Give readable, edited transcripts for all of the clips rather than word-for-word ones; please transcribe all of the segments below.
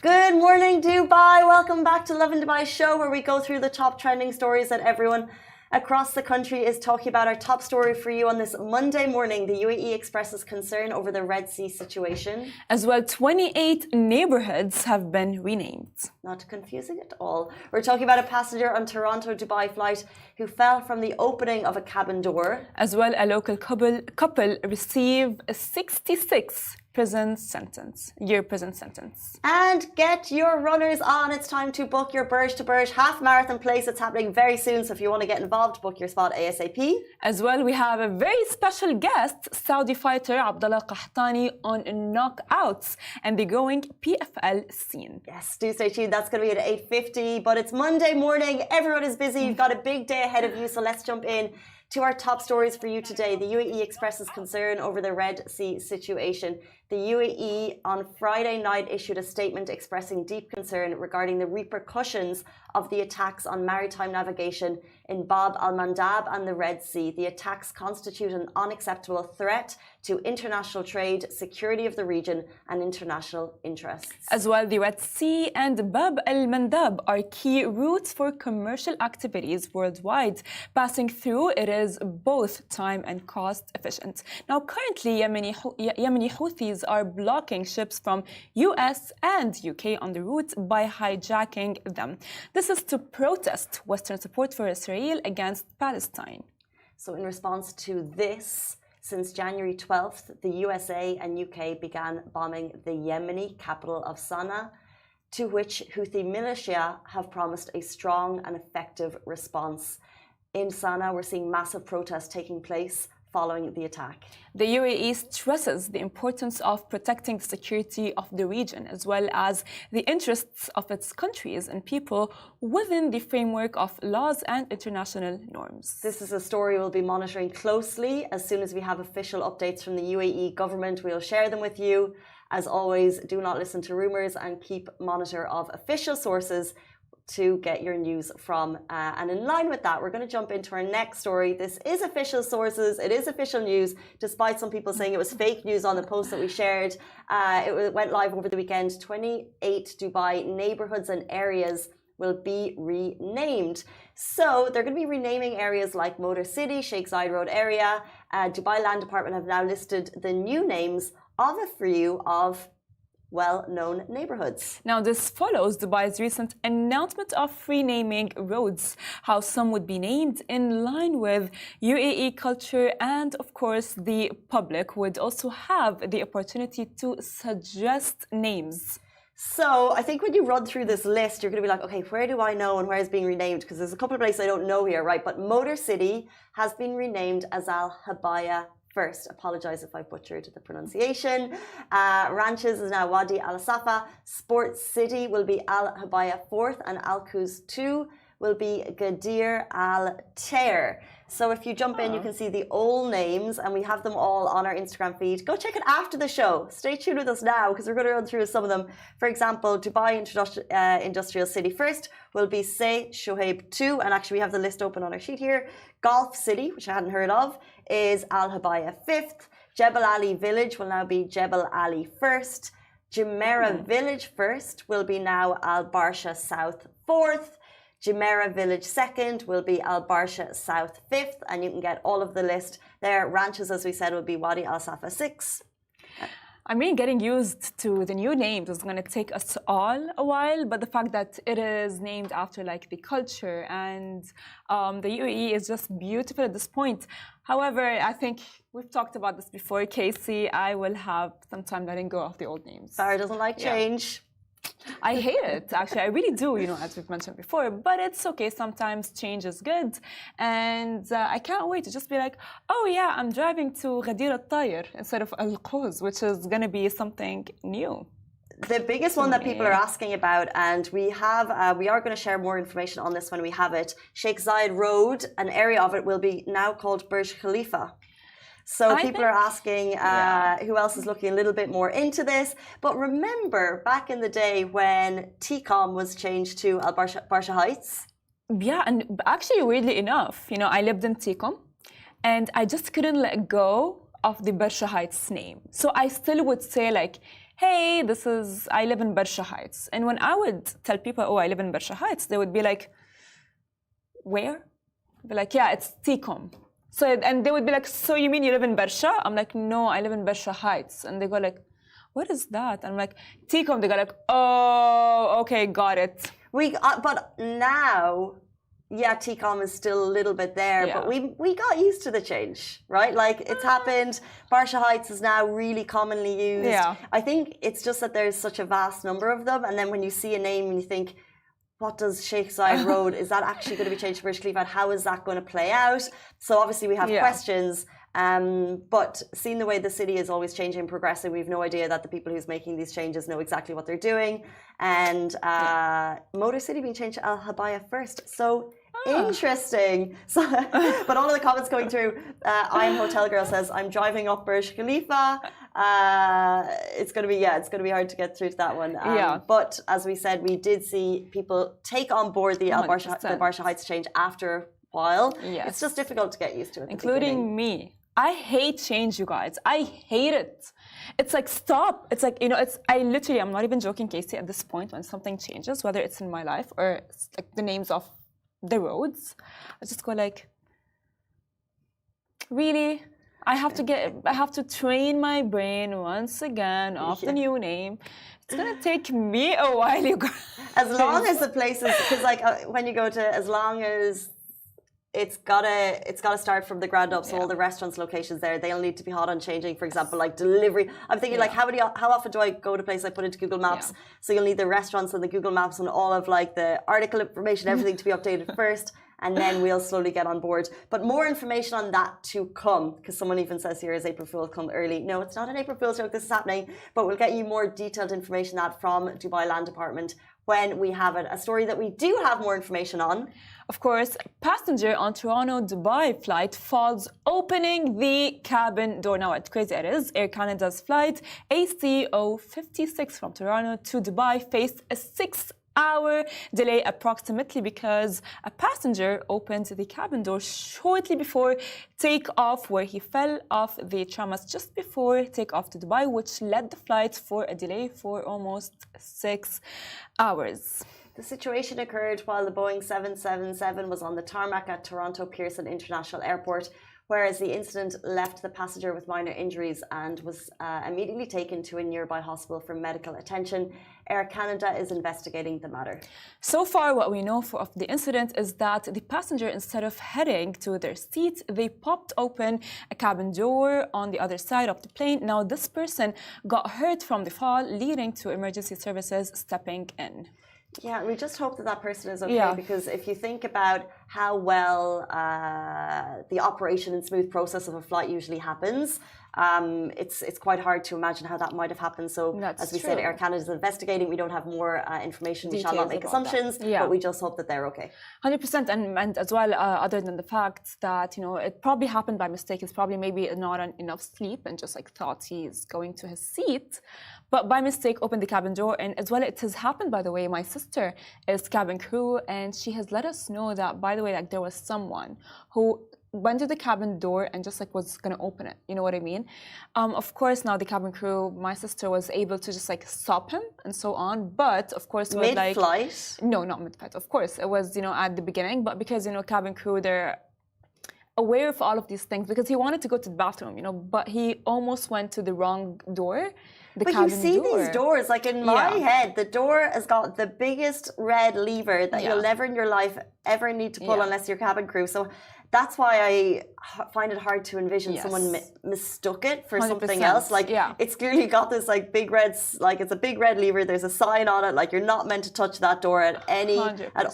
Good morning, Dubai. Welcome back to Lovin Dubai show, where we go through the top trending stories that everyone across the country is talking about. Our top story for you on this Monday morning: the UAE expresses concern over the Red Sea situation. As well, 28 neighborhoods have been renamed. Not confusing at all. We're talking about a passenger on Toronto-Dubai flight who fell from the opening of a cabin door. As well, a local couple received a 66 year prison sentence. And get your runners on. It's time to book your Burj to Burj half marathon place. It's happening very soon, so if you want to get involved, book your spot ASAP. As well, we have a very special guest, Saudi fighter Abdullah Qahtani, on knockouts and the growing PFL scene. Yes, do stay tuned. That's going to be at 8:50. But it's Monday morning. Everyone is busy. You've got a big day ahead of you. So let's jump in To our top stories for you today, the UAE expresses concern over the Red Sea situation. The UAE on Friday night issued a statement expressing deep concern regarding the repercussions of the attacks on maritime navigation in Bab al-Mandab and the Red Sea. The attacks constitute an unacceptable threat to international trade, security of the region, and international interests. As well, the Red Sea and Bab al-Mandab are key routes for commercial activities worldwide. Passing through it is both time and cost efficient. Now, currently, Yemeni Houthis are blocking ships from US and UK on the route by hijacking them. This is to protest Western support for Israel against Palestine. So in response to this, since January 12th, the USA and UK began bombing the Yemeni capital of Sana'a, to which Houthi militia have promised a strong and effective response. In Sana'a, we're seeing massive protests taking place following the attack. The UAE stresses the importance of protecting the security of the region, as well as the interests of its countries and people within the framework of laws and international norms. This is a story we'll be monitoring closely. As soon as we have official updates from the UAE government, we'll share them with you. As always, do not listen to rumors and keep monitor of official sources to get your news from. And in line with that, we're going to jump into our next story. This is official sources. It is official news, despite some people saying it was fake news on the post that we shared. It went live over the weekend. 28 Dubai neighborhoods and areas will be renamed. So they're going to be renaming areas like Motor City, Sheikh Zayed Road area. Dubai Land Department have now listed the new names of a few of well-known neighborhoods. Now, this follows Dubai's recent announcement of renaming roads, how some would be named in line with UAE culture, and of course, the public would also have the opportunity to suggest names. So I think when you run through this list, you're going to be like, okay, where do I know and where is being renamed? Because there's a couple of places I don't know here, right? But Motor City has been renamed as Al Habaya First. Apologize if I butchered the pronunciation. Ranches is now Wadi Al Safa. Sports City will be Al Habaya Fourth, and Al Quoz 2 will be Gadir Al Tair. So if you jump in, you can see the old names, and we have them all on our Instagram feed. Go check it after the show. Stay tuned with us now, because we're going to run through some of them. For example, Dubai Industrial City First will be Say Shoaib 2, and actually we have the list open on our sheet here. Gulf City, which I hadn't heard of, is Al Habaya 5th. Jebel Ali Village will now be Jebel Ali 1st. Jumeirah Village 1st will be now Al Barsha South 4th. Jumeirah Village 2nd will be Al Barsha South 5th, and you can get all of the list there. Ranches, as we said, will be Wadi Al Safa 6. I mean, getting used to the new names is going to take us all a while, but the fact that it is named after like the culture and the UAE is just beautiful at this point. However, I think we've talked about this before, Casey. I will have some time letting go of the old names. Farah doesn't like change. I hate it, actually. I really do, you know, as we've mentioned before. But it's okay. Sometimes change is good. And I can't wait to just be like, oh, yeah, I'm driving to Gadir al-Tayr instead of Al-Quoz, which is going to be something new. The biggest one that people are asking about, and we are going to share more information on this when we have it. Sheikh Zayed Road, an area of it will be now called Burj Khalifa. So people are asking who else is looking a little bit more into this. But remember, back in the day when TCOM was changed to Al Barsha Heights? Yeah, and actually, weirdly enough, you know, I lived in TCOM, and I just couldn't let go of the Barsha Heights name. So I still would say like, hey, I live in Barsha Heights. And when I would tell people, oh, I live in Barsha Heights, they would be like, where? I'd be like, yeah, it's TCOM. So, and they would be like, so you mean you live in Barsha? I'm like, no, I live in Barsha Heights. And they go like, what is that? I'm like, TCOM. They go like, oh, okay, got it. But now, yeah, TCOM is still a little bit there, but we got used to the change, right? Like it's happened. Barsha Heights is now really commonly used. Yeah. I think it's just that there's such a vast number of them. And then when you see a name and you think, what does Sheikh Zayed Road, is that actually going to be changed to Burj Khalifa? How is that going to play out? So obviously we have questions, but seeing the way the city is always changing and progressing, we have no idea that the people who's making these changes know exactly what they're doing. And Motor City being changed to Al Habaya First. So Interesting. So, but all of the comments going through, I'm Hotel Girl says, I'm driving up Burj Khalifa. It's gonna be hard to get through to that one. But as we said, we did see people take on board the Barsha Heights change after a while. Yes. It's just difficult to get used to it. Including me. I hate change, you guys. I hate it. It's like, stop. It's like, I'm not even joking, Casey, at this point, when something changes, whether it's in my life or it's like the names of the roads, I just go like, really? I have to train my brain once again off the new name. It's gonna take me a while, you guys. As long as the places, because like when you go to, as long as it's gotta start from the ground up. So all the restaurants, locations there, they'll need to be hot on changing. For example, like delivery. I'm thinking like how often do I go to a place I put into Google Maps? So you'll need the restaurants and the Google Maps and all of like the article information, everything to be updated first, and then we'll slowly get on board. But more information on that to come, because someone even says here is April Fool's come early. No, it's not an April Fool's joke. This is happening, but we'll get you more detailed information that from Dubai Land Department when we have it. A story that we do have more information on. Of course, passenger on Toronto-Dubai flight falls opening the cabin door. Now, it's crazy it is. Air Canada's flight ACO 56 from Toronto to Dubai faced a 6-hour delay approximately because a passenger opened the cabin door shortly before takeoff, where he fell off the tramas just before takeoff to Dubai, which led the flight for a delay for almost 6 hours. The situation occurred while the Boeing 777 was on the tarmac at Toronto Pearson International Airport, whereas the incident left the passenger with minor injuries and was immediately taken to a nearby hospital for medical attention. Air Canada is investigating the matter. So far, what we know of the incident is that the passenger, instead of heading to their seat, they popped open a cabin door on the other side of the plane. Now, this person got hurt from the fall, leading to emergency services stepping in. Yeah, we just hope that that person is okay, because if you think about how well the operation and smooth process of a flight usually happens, it's quite hard to imagine how that might have happened. So as we said, Air Canada is investigating. We don't have more information. We shall not make assumptions, but we just hope that they're okay. 100%, and as well, other than the fact that, it probably happened by mistake. It's probably maybe not enough sleep and just like thought he's going to his seat, but by mistake opened the cabin door. And as well, it has happened, by the way. My sister is cabin crew, and she has let us know that, by the way, like there was someone who went to the cabin door and just like was gonna open it, you know what I mean? Of course, now the cabin crew, my sister was able to just like stop him and so on, but of course it was mid-flight? No, not mid-flight. Of course, it was at the beginning, but because cabin crew, they're aware of all of these things, because he wanted to go to the bathroom, but he almost went to the wrong door. But you see these doors, like in my head, the door has got the biggest red lever that you'll never in your life ever need to pull unless you're cabin crew. So that's why I find it hard to envision someone mistook it for 100%. Something else. Like it's clearly got this like big red, like it's a big red lever. There's a sign on it, like you're not meant to touch that door at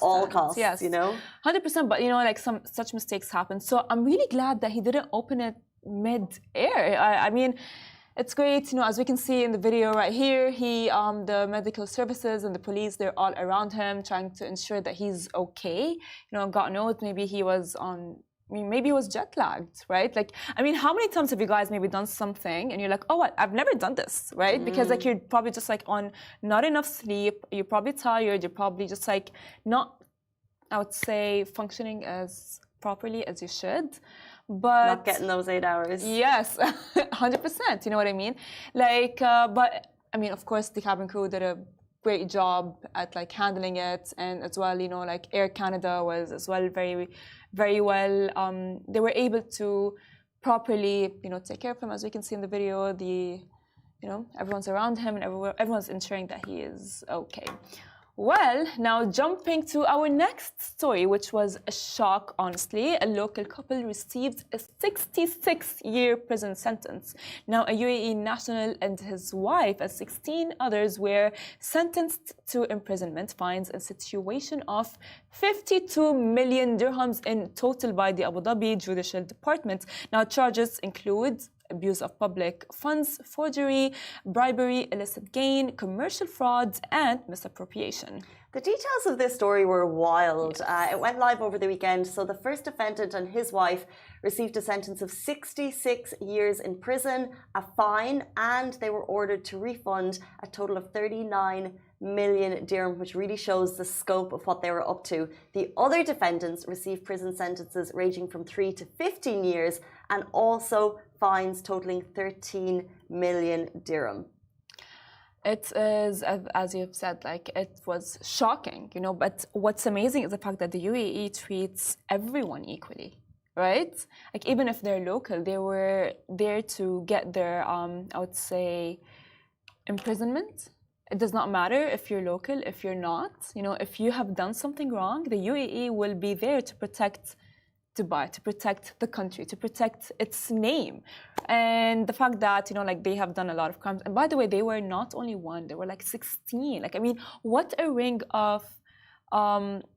all costs. Yes, 100%. But like some such mistakes happen. So I'm really glad that he didn't open it mid-air. I mean, it's great, as we can see in the video right here, the medical services and the police, they're all around him trying to ensure that he's okay. God knows, maybe he was maybe he was jet lagged, right? Like, I mean, how many times have you guys maybe done something and you're like, oh, I've never done this, right? Because like you're probably just like on not enough sleep, you're probably tired, you're probably just like not, I would say, functioning as properly as you should. But not getting those 8 hours. Yes, 100%. You know what I mean? Like, but I mean, of course, the cabin crew did a great job at like handling it, and as well, like Air Canada was as well very, very well. They were able to properly, take care of him, as we can see in the video. Everyone's around him, and everyone's ensuring that he is okay. Well, now jumping to our next story, which was a shock, honestly. A local couple received a 66-year prison sentence. Now, a UAE national and his wife, and 16 others, were sentenced to imprisonment, fines, and situation of 52 million dirhams in total by the Abu Dhabi Judicial Department. Now, charges include abuse of public funds, forgery, bribery, illicit gain, commercial fraud, and misappropriation. The details of this story were wild. It went live over the weekend. So the first defendant and his wife received a sentence of 66 years in prison, a fine, and they were ordered to refund a total of 39 million dirham, which really shows the scope of what they were up to. The other defendants received prison sentences ranging from 3 to 15 years and also fines totaling 13 million dirham. It is, as you've said, like it was shocking, you know, but what's amazing is the fact that the UAE treats everyone equally, right? Like even if they're local, they were there to get their, I would say, imprisonment. It does not matter if you're local, if you're not, you know, if you have done something wrong, the UAE will be there to protect Dubai, to protect the country, to protect its name. And the fact that, you know, like they have done a lot of crimes. And by the way, they were not only one, they were like 16. Like, I mean, what a ring of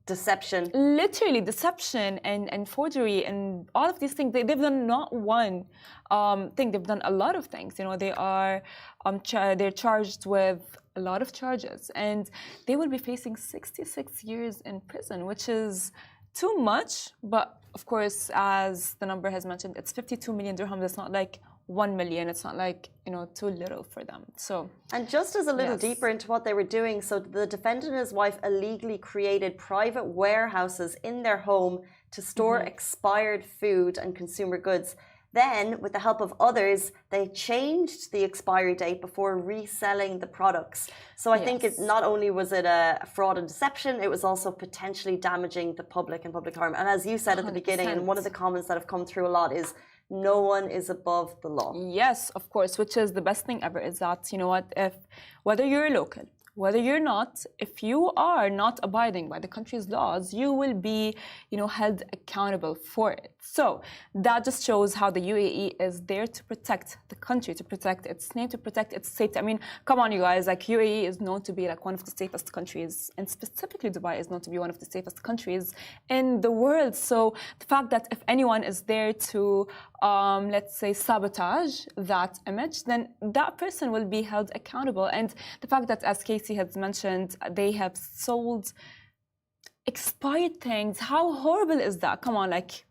deception. Literally deception and forgery and all of these things. They've done not one thing, they've done a lot of things. You know, they are, they're charged with a lot of charges. And they will be facing 66 years in prison, which is too much, but of course, as the number has mentioned, it's 52 million dirhams. It's not like 1 million. It's not like, you know, too little for them. So, and just as a little deeper into what they were doing, so the defendant and his wife illegally created private warehouses in their home to store expired food and consumer goods. Then, with the help of others, they changed the expiry date before reselling the products. So I think it not only was it a fraud and deception, it was also potentially damaging the public and public harm. And as you said at the beginning, and one of the comments that have come through a lot is, no one is above the law. Yes, of course, which is the best thing ever, is that, you know what, if whether you're local, whether you're not, if you are not abiding by the country's laws, you will be, you know, held accountable for it. So that just shows how the UAE is there to protect the country, to protect its name, to protect its safety. I mean, come on, you guys, like UAE is known to be like one of the safest countries, and specifically Dubai is known to be one of the safest countries in the world. So the fact that if anyone is there to, let's say, sabotage that image, then that person will be held accountable. And the fact that, as Casey has mentioned, they have sold expired things. How horrible is that? Come on, like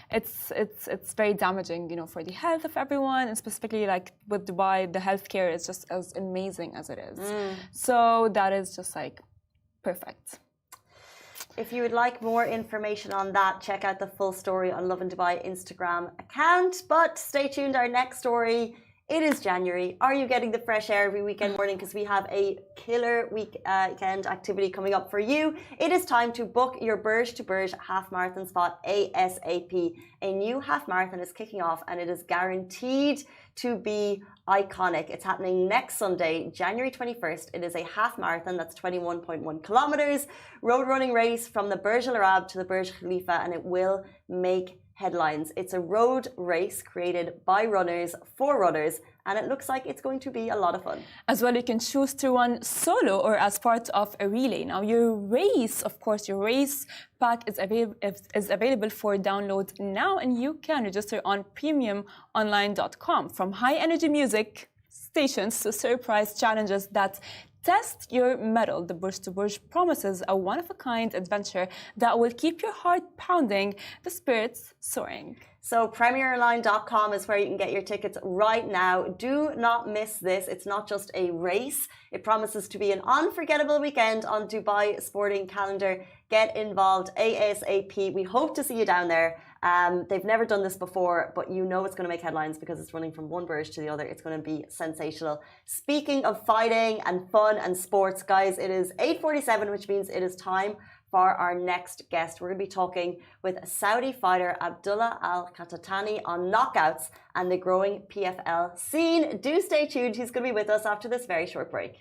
it's very damaging, you know, for the health of everyone, and specifically like with Dubai, the healthcare is just as amazing as it is. So that is just like perfect. If you would like more information on that, check out the full story on Lovin Dubai Instagram account. But stay tuned, our next story. It is January. Are you getting the fresh air every weekend morning? Because we have a killer weekend activity coming up for you. It is time to book your Burj to Burj half marathon spot ASAP. A new half marathon is kicking off and it is guaranteed to be iconic. It's happening next Sunday, January 21st. It is a half marathon that's 21.1 kilometers, road running race from the Burj Al Arab to the Burj Khalifa, and it will make headlines. It's a road race created by runners for runners, and it looks like it's going to be a lot of fun. As well, you can choose to run solo or as part of a relay. Now, your race, of course, your race pack is available for download now, and you can register on premiumonline.com. From high-energy music stations to surprise challenges that test your mettle, the Burj to Burj promises a one-of-a-kind adventure that will keep your heart pounding, the spirits soaring. So premieronline.com is where you can get your tickets right now. Do not miss this. It's not just a race. It promises to be an unforgettable weekend on Dubai Sporting Calendar. Get involved ASAP. We hope to see you down there. They've never done this before, but you know it's going to make headlines because it's running from one Burj to the other. It's going to be sensational. Speaking of fighting and fun and sports, guys, it is 8:47, which means it is time for our next guest. We're going to be talking with Saudi fighter Abdullah Al-Qahtani on knockouts and the growing PFL scene. Do stay tuned. He's going to be with us after this very short break.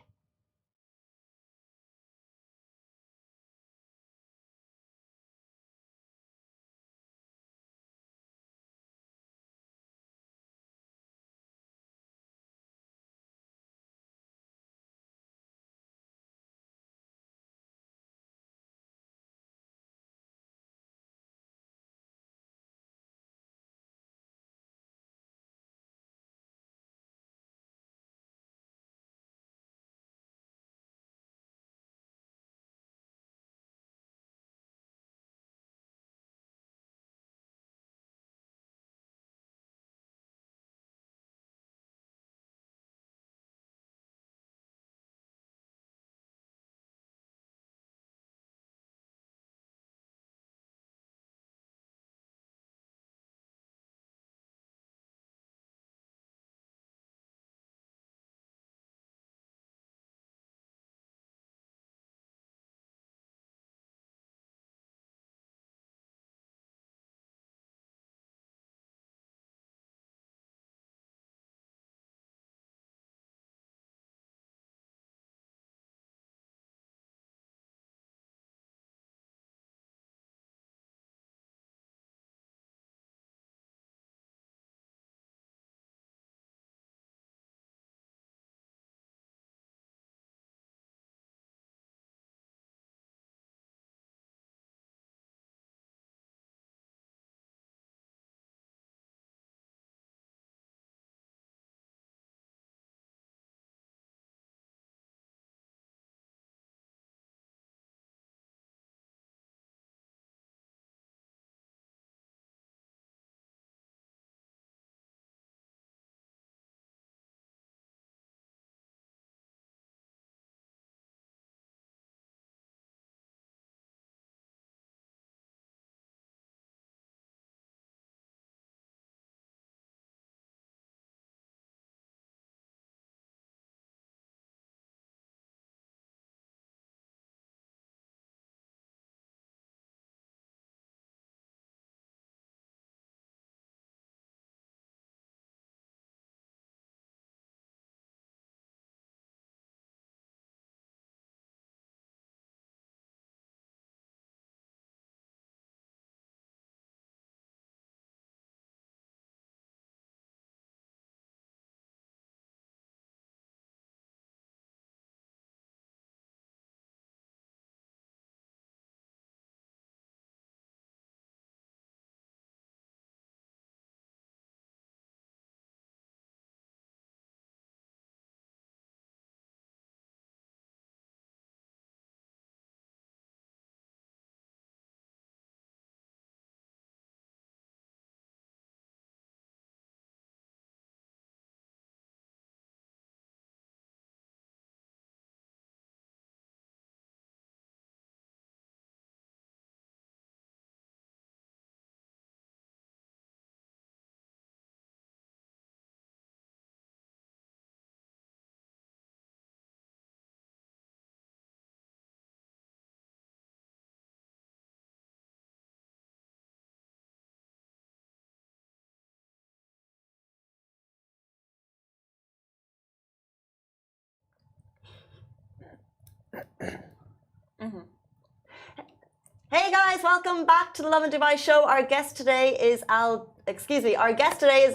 Hey guys, welcome back to the Lovin Dubai show. Our guest today is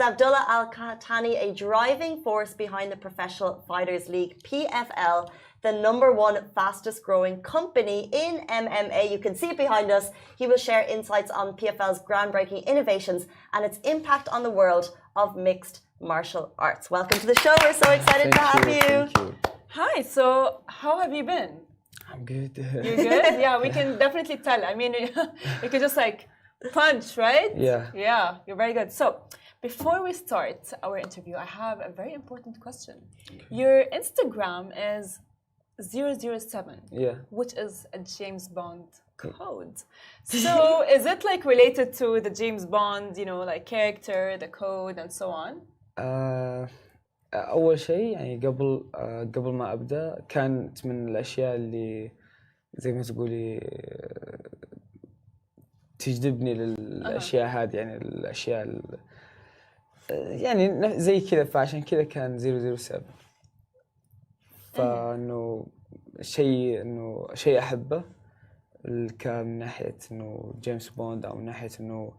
Abdullah Al Khatani, a driving force behind the Professional Fighters League PFL, the #1 fastest growing company in MMA. You can see it behind us. He will share insights on PFL's groundbreaking innovations and its impact on the world of mixed martial arts. Welcome to the show. We're so excited to have you. Thank you. Hi, so how have you been? I'm good. You're good? Yeah, we can definitely tell. I mean, you could just like punch, right? Yeah. Yeah, you're very good. So, before we start our interview, I have a very important question. Your Instagram is 007, Yeah. which is a James Bond code. So, is it like related to the James Bond, like character, the code, and so on? أول شيء يعني قبل ما أبدأ كانت من الأشياء اللي زي ما تقولي تجذبني للأشياء هذه يعني الأشياء يعني زي كذا فعشان كذا كان 007 فإنه شيء أحبه كان من ناحية إنه جيمس بوند أو من ناحية إنه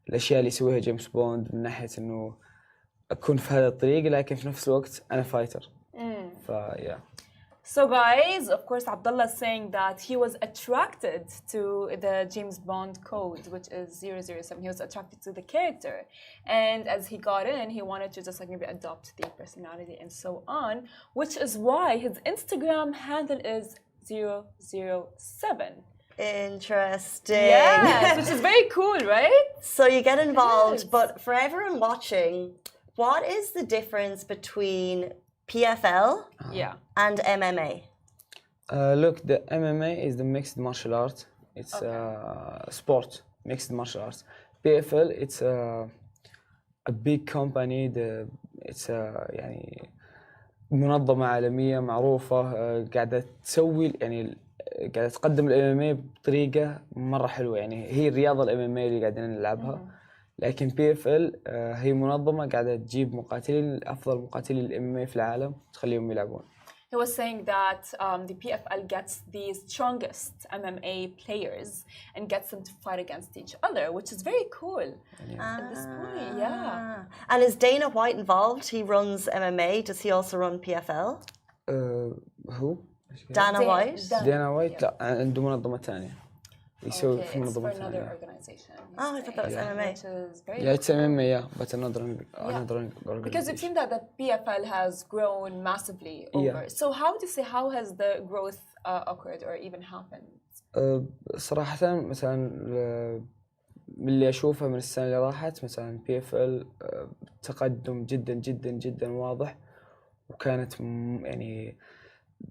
الأشياء اللي يسويها جيمس بوند من ناحية إنه أكون في هذا الطريق لكن في نفس الوقت أنا فايتر. yeah. So guys, of course, Abdullah is saying that he was attracted to the James Bond code, which is 007. He was attracted to the character. And as he got in, he wanted to just like maybe adopt the personality and so on, which is why his Instagram handle is 007. Interesting. Yes, which is very cool, right? So you get involved, but for everyone watching, what is the difference between PFL and MMA? Look, the MMA is the mixed martial art. It's sport, mixed martial arts. PFL, it's a big company. It's يعني منظمة عالمية معروفة قاعدة تسوي يعني قاعدة تقدم ال MMA بطريقة مرة حلوة يعني هي الرياضة ال MMA اللي قاعدين نلعبها. لكن PFL هي منظمة قاعدة تجيب مقاتلين أفضل مقاتلين ال MMA في العالم تخليهم يلعبون. He was saying that the PFL gets the strongest MMA players and gets them to fight against each other, which is very cool at this point. Yeah. And is Dana White involved? He runs MMA. Does he also run PFL? Who? Dana White. Dana White لا عنده منظمة ثانية. يسوي في منظمة another ثانية. organization. Oh, I thought that was MMA. Which is very Yeah, it's MMA, yeah, but another organization. Because it seems that the PFL has grown massively over. So how has the growth occurred or even happened? صراحة مثلا من اللي أشوفه من السنة اللي راحت مثلا PFL تقدم جدا جدا جدا واضح وكانت يعني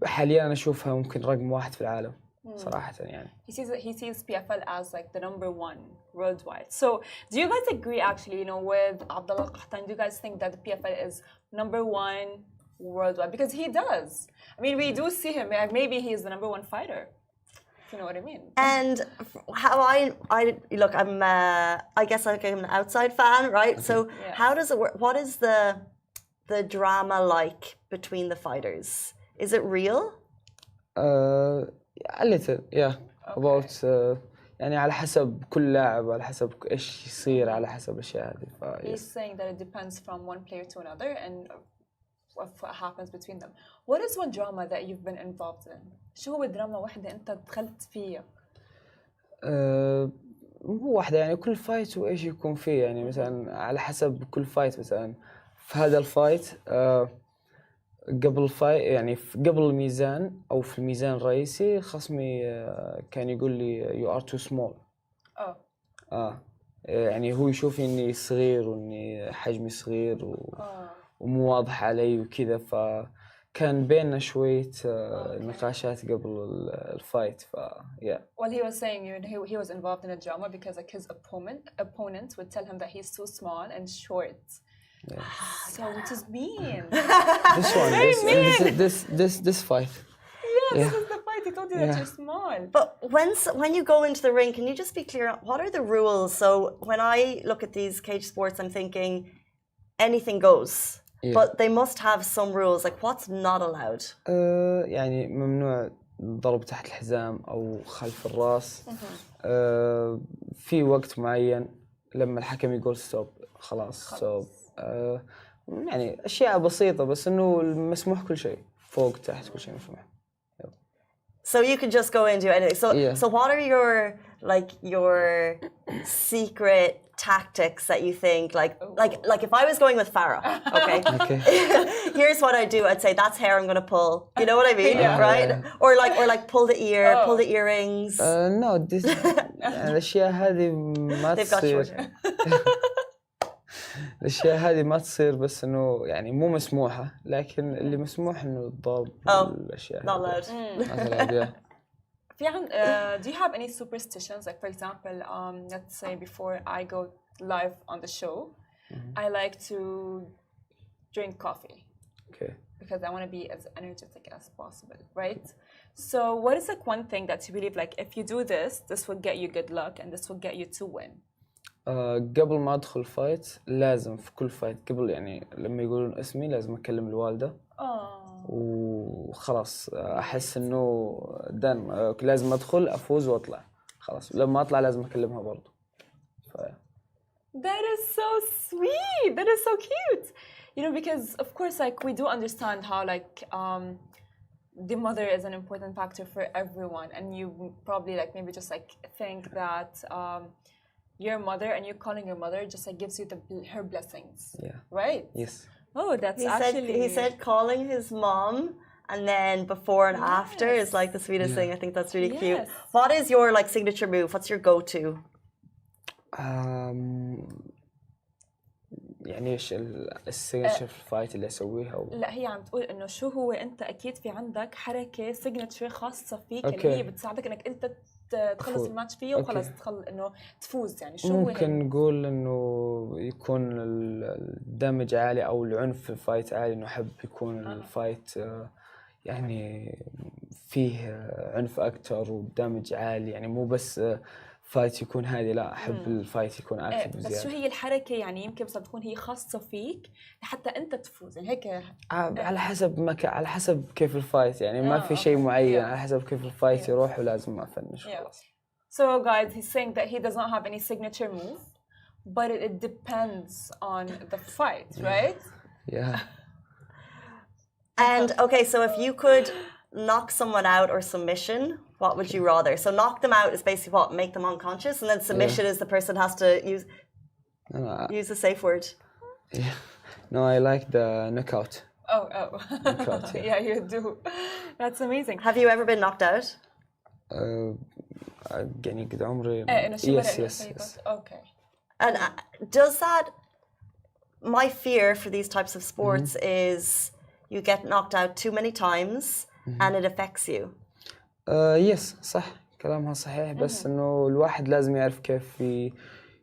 حاليا أنا أشوفها ممكن رقم 1 في العالم. صراحة يعني. He sees PFL as like the #1 worldwide. So do you guys agree actually, with Abdullah Al-Khatani, do you guys think that the PFL is #1 worldwide? Because he does. I mean, we do see him, maybe he is the #1 fighter. If you know what I mean. And how I look, I guess I'm an outside fan, right? So how does it work? What is the drama like between the fighters? Is it real? A little, yeah. About يعني على حسب كل لاعب على حسب إيش يصير على حسب الأشياء هذه. He's saying that it depends from one player to another and what happens between them. What is one drama that you've been involved in? شو هو دراما واحدة أنت دخلت فيها؟ مو واحدة يعني كل فايت وإيش يكون فيه يعني مثلا على حسب كل فايت مثلا في هذا الفايت قبل الفايت يعني قبل الميزان أو في الميزان الرئيسي خصمي كان يقول لي you are too small. يعني هو يشوف إني صغير وإني حجمي صغير ومو واضح علي وكذا فكان بيننا شوية نقاشات قبل الفايت yeah. Well, he was saying he was involved in a drama because like his opponent would tell him that he's too small and short. Yeah. So which is mean. This one, this fight. Yeah, this is the fight. He told you that you're small. But when you go into the ring, can you just be clear? What are the rules? So when I look at these cage sports, I'm thinking anything goes. Yeah. But they must have some rules. Like what's not allowed? يعني ممنوع ضرب تحت الحزام أو خلف الرأس. في وقت معين لما الحكم يقول ستوب خلاص ستوب. يعني أشياء بسيطة بس إنه مسموح كل شيء فوق تحت كل شيء مسموح. So you can just go into anything. So Yeah. so what are your secret tactics that you think like if I was going with Farah, okay? Okay. Here's what I do. I'd say that's hair I'm gonna pull. You know what I mean, Yeah. right? Or like pull the ear, pull the earrings. No, this الأشياء هذه ما They've got short تصير. hair. الأشياء هذه ما تصير بس إنه يعني مو مسموحة لكن اللي مسموح إنه الضرب الأشياء. Not allowed. Do you have any superstitions? Like for example, let's say before I go live on the show, I like to drink coffee. Okay. Because I want to be as energetic as possible, right? So what is like one thing that you believe like if you do this, this will get you good luck and this will get you to win? قبل ما أدخل فايت لازم في كل فايت قبل يعني لما يقولون اسمي لازم أكلم الوالدة. وخلاص أحس إنه دن لازم أدخل أفوز وأطلع خلاص لما أطلع لازم أكلمها برضو. That is so sweet. That is so cute. You know, because of course, like we do understand how like the mother is an important factor for everyone, and you probably like maybe just like think that your mother and you calling your mother just like gives you her blessings. Yeah. Right. Yes. Oh, that's He said calling his mom and then before and after is like the sweetest thing. I think that's really cute. What is your like signature move? What's your go-to? يعني ايش السيجنتشر في الفايت اللي اسويها لا هي عم تقول انه شو هو انت اكيد في عندك حركه سيجنتشر خاصه فيك أوكي. اللي هي بتساعدك انك انت تخلص الماتش فيها وخلص انه تفوز يعني شو هو ممكن نقول انه يكون الدمج عالي او العنف في الفايت عالي انه احب يكون الفايت يعني فيه عنف اكثر ودمج عالي يعني مو بس فايت يكون هادي لا احب الفايت يكون اكتف بزياده. بس شو هي الحركه يعني يمكن بس تكون هي خاصه فيك لحتى انت تفوز يعني هيك على حسب على حسب كيف الفايت يعني ما في شيء معين على حسب كيف الفايت يروح ولازم افنش خلاص. So guys, he's saying that he does not have any signature move, but it depends on the fight, right? Yeah. And okay, so if you could knock someone out or submission, what would you rather? So knock them out is basically what? Make them unconscious, and then submission is the person has to use the safe word. Yeah. No, I like the knockout. Oh. Knockout, yeah, you do. That's amazing. Have you ever been knocked out? يعني قد عمري. Yes. Okay. And does that? My fear for these types of sports is you get knocked out too many times and it affects you. يس صح كلامها صحيح بس إنه الواحد لازم يعرف كيف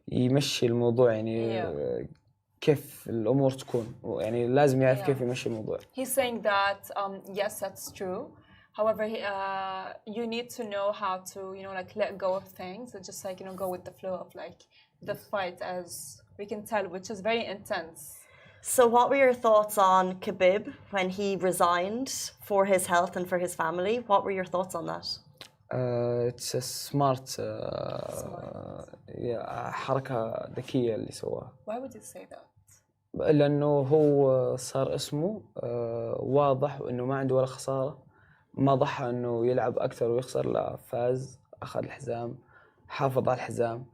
يمشي الموضوع يعني كيف الأمور تكون يعني لازم يعرف كيف يمشي الموضوع. He's saying that yes, that's true. However, you need to know how to like let go of things and just like go with the flow of like the fight as we can tell, which is very intense. So what were your thoughts on Khabib when he resigned for his health and for his family? What were your thoughts on that? It's a smart حركة ذكية اللي سواها. Why would you say that? لأنه هو صار اسمه واضح وإنه ما عنده ولا خسارة ما ضحى إنه يلعب أكثر ويخسر لا فاز أخذ الحزام حافظ على الحزام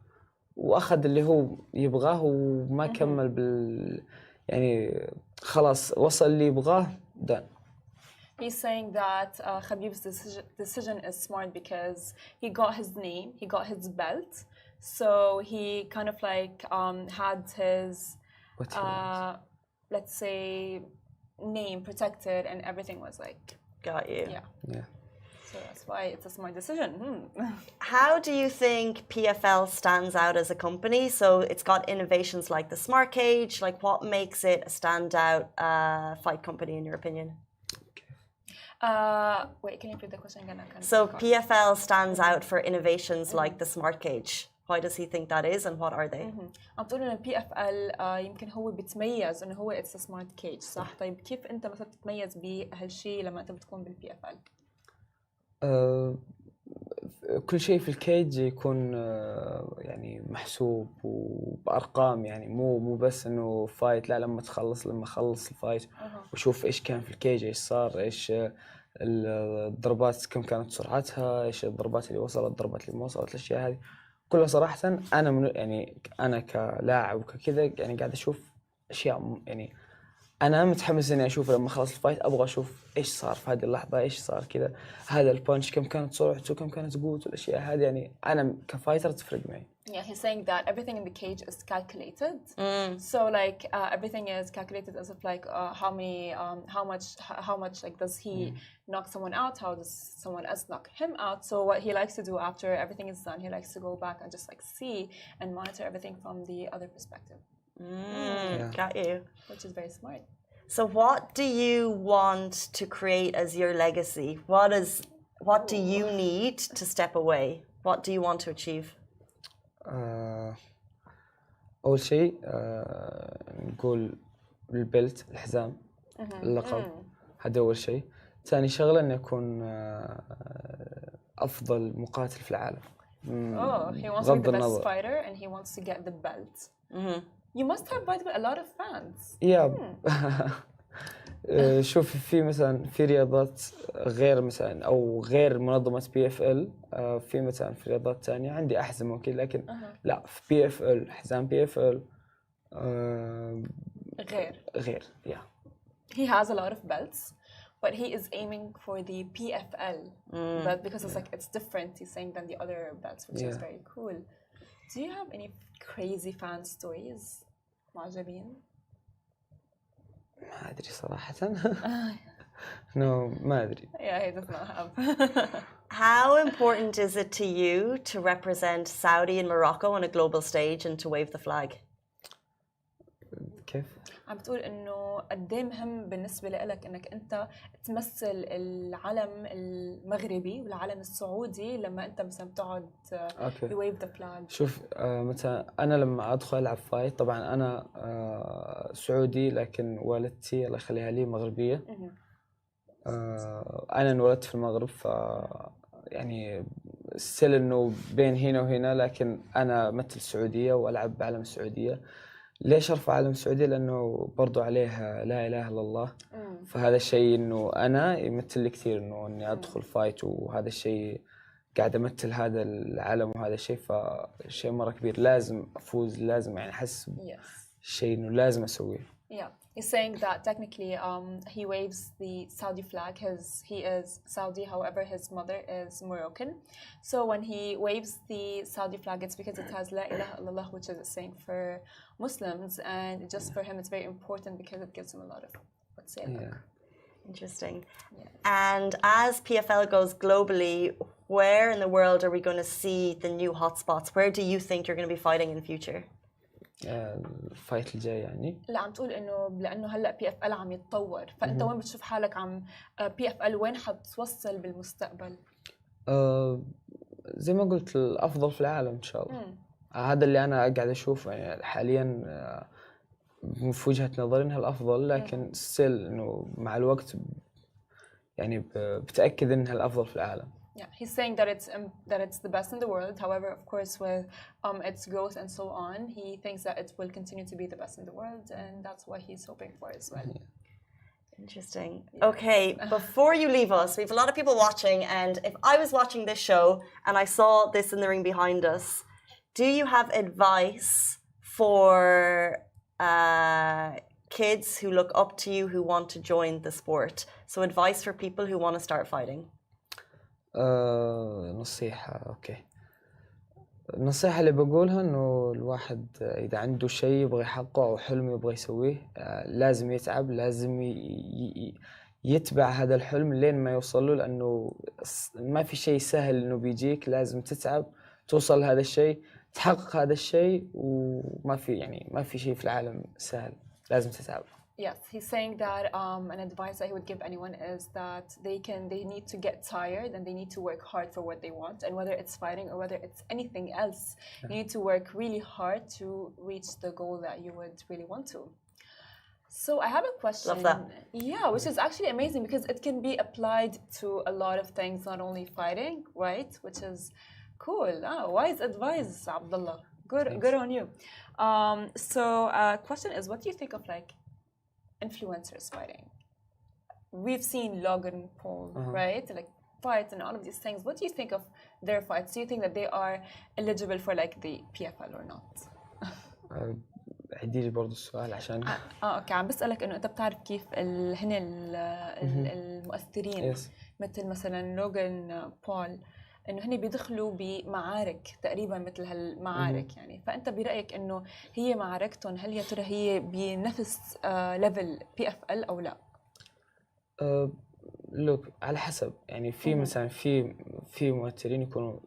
وأخذ اللي هو يبغاه وما كمل يعني خلاص وصل اللي يبغاه done. He's saying that Khabib's decision is smart because he got his name, he got his belt, so he kind of like had his let's say name protected and everything was like got you. Yeah. So that's why it's a smart decision. How do you think PFL stands out as a company? So it's got innovations like the Smart Cage. Like what makes it a standout fight company in your opinion? Wait, can you repeat the question again? So PFL stands out for innovations like the Smart Cage. Why does he think that is and what are they? عم تقول إن PFL يمكن هو بيتميز إنه هو it's a smart cage صح؟ طيب كيف أنت مثلا بتتميز بهالشيء لما أنت بتكون بالPFL؟ آه، كل شيء في الكيج يكون يعني محسوب وبأرقام، يعني مو بس إنه فايت، لا لما أخلص الفايت وأشوف إيش كان في الكيج، إيش صار، إيش الضربات كم كانت سرعتها، إيش الضربات اللي وصلت، الضربات اللي ما وصلت، الأشياء هذه كلها صراحة. أنا يعني أنا كلاعب وكذا يعني قاعد أشوف أشياء، يعني انا متحمس اني اشوف لما اخلص الفايت، ابغى اشوف ايش صار في هذه اللحظه، ايش صار كذا، هذا البانش كم كانت سرعته، كم كانت قوته، الاشياء هذه يعني انا كفايتر تفرق معي. Yeah, he's saying that everything in the cage is calculated. So like everything is calculated as of like how much like does he knock someone out? How does someone else knock him out? So what he likes to do after everything is done, he likes to go back and just like see and monitor everything from the other perspective. Got you. Which is very smart. So what do you want to create as your legacy? What do you need to step away? What do you want to achieve? أول شيء نقول البلت، الحزام، اللقب، هذا أول شيء. ثاني شغلة إني أكون أفضل مقاتل في العالم. He wants to be the best fighter and he wants to get the belt. You must have, by the way, a lot of fans. شوف في مثلا في رياضات غير مثلا او غير منظمه بي اف ال، في مثلا في رياضات ثانيه عندي احزمه وكذا، لكن لا في بي اف ال حزام بي اف ال غير He has a lot of belts, but he is aiming for the PFL belt because it's like it's different, he's saying, than the other belts, which is very cool. Do you have any crazy fan stories معجبين؟ ما أدري صراحة. ما أدري. Yeah, he does not have. How important is it to you to represent Saudi and Morocco on a global stage and to wave the flag? كيف؟ عم بتقول إنه قد إيه مهم بالنسبة لك إنك أنت تمثل العلم المغربي والعلم السعودي لما أنت مثلا بتقعد wave the flag. شوف مثلا أنا لما أدخل ألعب فايت، طبعا أنا سعودي لكن والدتي الله يخليها لي مغربية. أنا انولدت في المغرب، ف يعني ستيل إنه بين هنا وهنا، لكن أنا أمثل السعودية وألعب بعلم السعودية. ليش أرفع علم السعودية؟ لأنه برضو عليه لا إله إلا الله. فهذا الشيء إنه أنا يمثل لي كثير، إنه إني أدخل فايت وهذا الشيء قاعد أمثل هذا العالم وهذا الشيء، فشيء مرة كبير، لازم أفوز، لازم يعني أحس شيء إنه لازم أسويه. Yeah, he's saying that technically he waves the Saudi flag. He is Saudi, however his mother is Moroccan. So when he waves the Saudi flag, it's because it has La ilaha illallah, which is a saying for Muslims, and just for him it's very important because it gives him a lot of what's it? Interesting. And as PFL goes globally, where in the world are we going to see the new hotspots? Where do you think you're going to be fighting in the future? الفايت الجاي يعني؟ لا، عم تقول انه لانه هلا بي اف ال عم يتطور، فانت وين بتشوف حالك عم بي اف ال وين حتوصل بالمستقبل؟ زي ما قلت الافضل في العالم ان شاء الله. هذا اللي انا قاعد اشوفه يعني حاليا في وجهة نظري انها الافضل، لكن ستيل انه مع الوقت يعني بتاكد انها الافضل في العالم. Yeah, he's saying that it's the best in the world. However, of course, with its growth and so on, he thinks that it will continue to be the best in the world, and that's what he's hoping for as well. Interesting. Okay, before you leave us, we have a lot of people watching, and if I was watching this show and I saw this in the ring behind us, do you have advice for kids who look up to you who want to join the sport? So advice for people who want to start fighting. نصيحة أوكي. النصيحة اللي بقولها إنه الواحد إذا عنده شيء يبغى يحققه أو حلم يبغى يسويه، لازم يتعب، لازم يتبع هذا الحلم لين ما يوصل له، لأنه ما في شيء سهل إنه بيجيك، لازم تتعب توصل لهذا الشيء، تحقق هذا الشيء، وما في شيء في العالم سهل، لازم تتعب. Yes, he's saying that an advice that he would give anyone is that they need to get tired and they need to work hard for what they want, and whether it's fighting or whether it's anything else, you need to work really hard to reach the goal that you would really want to. So I have a question. Love that. Yeah, which is actually amazing because it can be applied to a lot of things, not only fighting, right? Which is cool. Wise advice, Abdullah. Good on you. So question is, what do you think of like influencers fighting? We've seen Logan Paul, right? Like fights and all of these things. What do you think of their fights? Do you think that they are eligible for like the PFL or not? عيدي لي برضه السؤال عشان اوكي عم بسألك انه انت بتعرف كيف هن المؤثرين مثل مثلا لوغان بول انه هن بيدخلوا بمعارك تقريبا مثل هالمعارك يعني فانت برأيك انه هي معركتهم هل يا ترى هي بنفس ليفل PFL او لا؟ لوك على حسب يعني في مثلا في مؤثرين يكونوا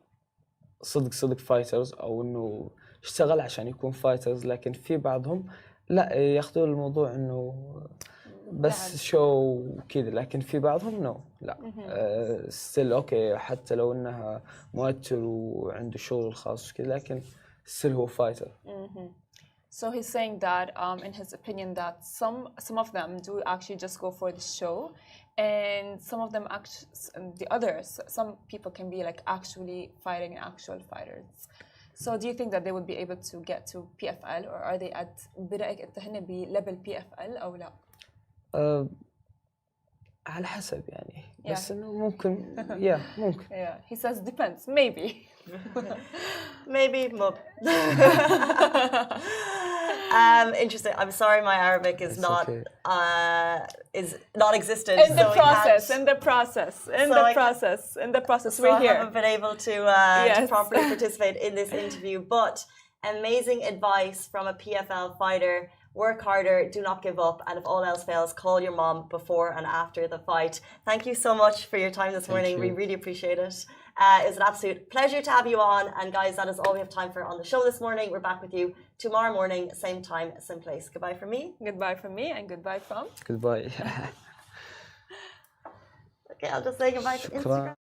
صدق فايترز او انه اشتغل عشان يكون فايترز لكن في بعضهم لا ياخذوا الموضوع انه بس شو كذا لكن في بعضهم نو لا ستيل اوكي حتى لو انها مؤثر وعنده شغل الخاص وكذا لكن ستيل هو فايتر. So he's saying that in his opinion that some of them do actually just go for the show and some of them some people can be like actually fighting actual fighters. So do you think that they would be able to get to PFL or are they at برأيك انت هن بليفل PFL او لا؟ على حسب يعني بس انه ممكن ممكن. He says depends maybe. Maybe interesting. I'm sorry, my Arabic is not non-existent. In the process. We're here. I haven't been able to properly participate in this interview, but amazing advice from a PFL fighter. Work harder, do not give up, and if all else fails, call your mom before and after the fight. Thank you so much for your time this morning. We really appreciate it. It was an absolute pleasure to have you on. And guys, that is all we have time for on the show this morning. We're back with you tomorrow morning, same time, same place. Goodbye from me. Goodbye from me, and goodbye from... Goodbye. Okay, I'll just say goodbye to Instagram.